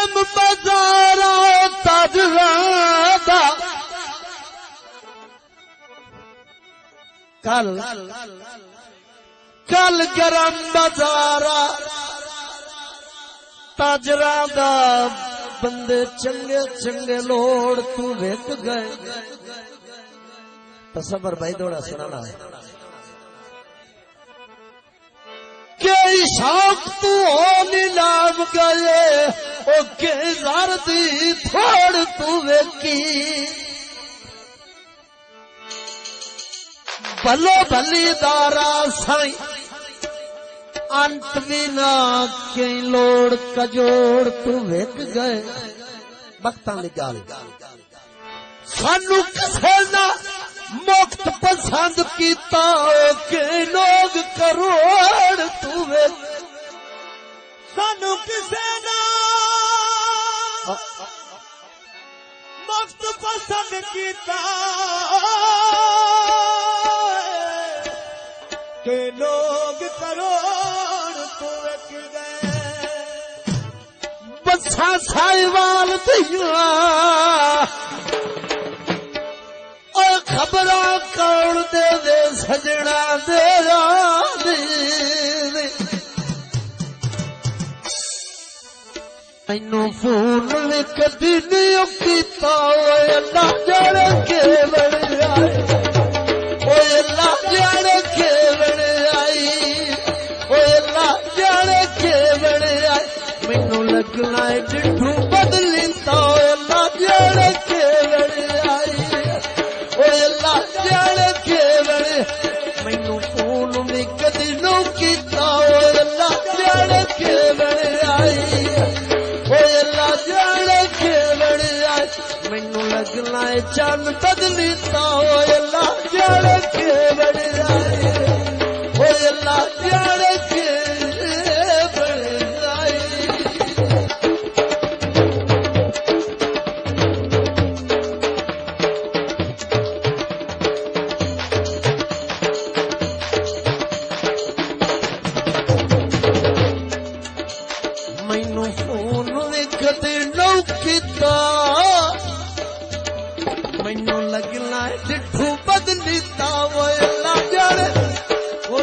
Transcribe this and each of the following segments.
गरम बाजारा तजरादा कल कल गरम बाजारा तजरादा बंदे चंगे चंगे लोड़ तू वेख गए। तसबर भाई दौड़ा सुनाना के शौक तू हो नीलाम गए ओ के जार दी थोड़ तू वेखी भलो भली दारा साई अंत बिना कई लोड़ कजोड़ तू वेख गए। वक्तां दी गल सानू किसे ना मुक्त पसंद कीता के लोग करोड़ तू वेख। सानू किसे ना मुक्त पसंद कीता के लोग करोड़ तू वेख गए। बसा साहिवाल दिया और खबरा कौन दे दे सजना दे मैनू फोन में कदी नहीं कीता अल्लाह जाने के बन आए अल्लाह जाने के बन आई अल्लाह जाने के बन आई मैनू लगना है डिठू बदली तो अल्लाह जाने के बन आई अल्लाह जाने के बन मैनू फोन में कदी नहीं कीता अल्लाह जाने के बन आई अल्लाह जाने के बन आई मैनू लगना है चंद बदली तो अल्लाह जाने के बन आई अल्लाह जाने के बन आई। मैनू फोन विकते नौ कीता मैनू लगना डिठू बदली ता वो अल्लाह जाने वो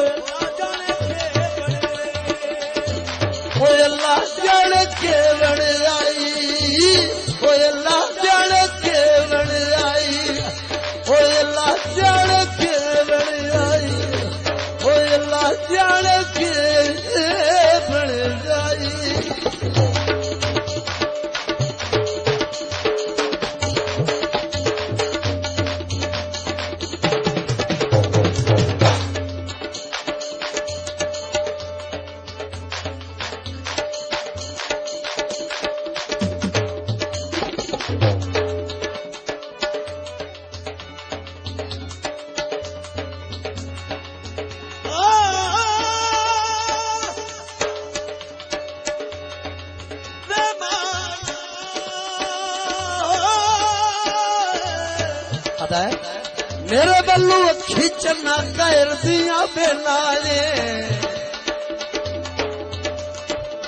अल्लाह जाने के बन आई वो अल्लाह जाने के बन आई वो अल्लाह जाने के बन आई वो अल्लाह जाने के बन आई। मेरे बल्लू अखी चन्ना कैर दिया बेलाए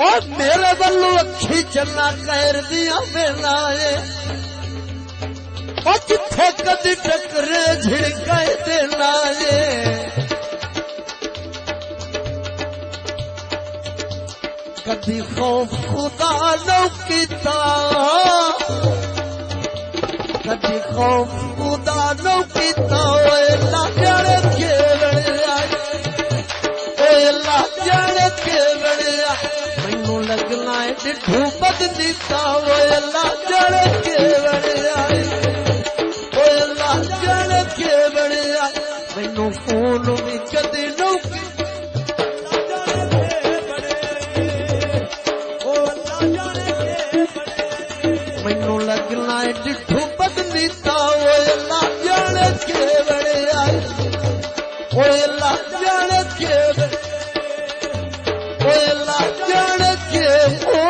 और मेरे बल्लू अखी चन्ना कैर दिया बेलाए और जिथे कदी टकरे झिड़काए दे लाए कदी खौफ खुदा न कीता कदी खौफ खुदा न कीता अल्लाह जाने के बन आई अल्लाह जाने के बन आई मैनू लगना है डिठू बदली ता अल्लाह जाने के बन आई अल्लाह जाने के बन आई मैनू फोन भी कदी न मैनू लगना है डिठू बदली ता अल्लाह जाने के बन आई अल्लाह जाने के अल्लाह जाने के वो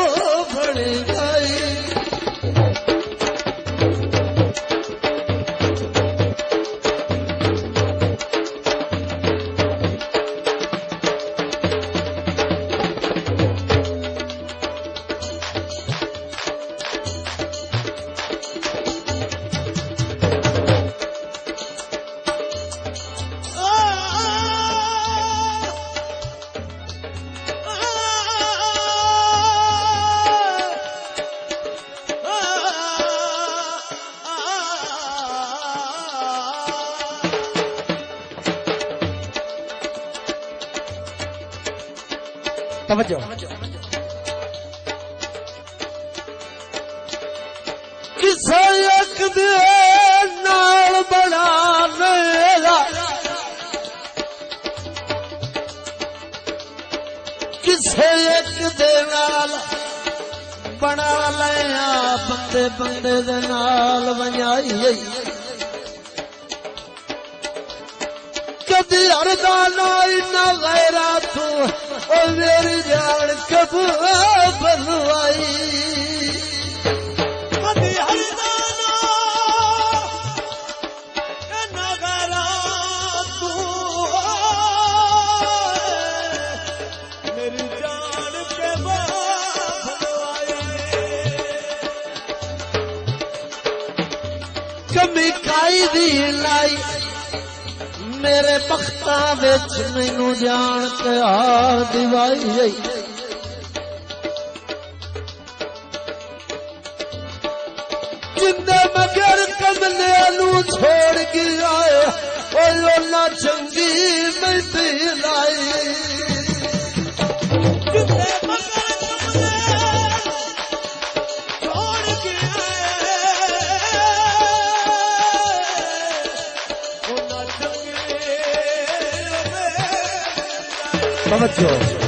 बन आई। तवज्जो किसे एक दे नाल बनाने दा किसे एक दे नाल बना लिया बंदे बंदे दे नाल वंजाई कदी हरदा नाई ना गैरा तू ओ मेरी जान कब बनवाई कदी हरदा ना गैरा तू मेरी जान के बनवाई कमी खाई दी लाई मेरे बख्ता विच मैनू जान के हार दिवाई जिंदे मगर कमले नू छोड़ गया ओना चंगी मैं लाई जिंदे मगर कमले छोड़ गया तवज्जो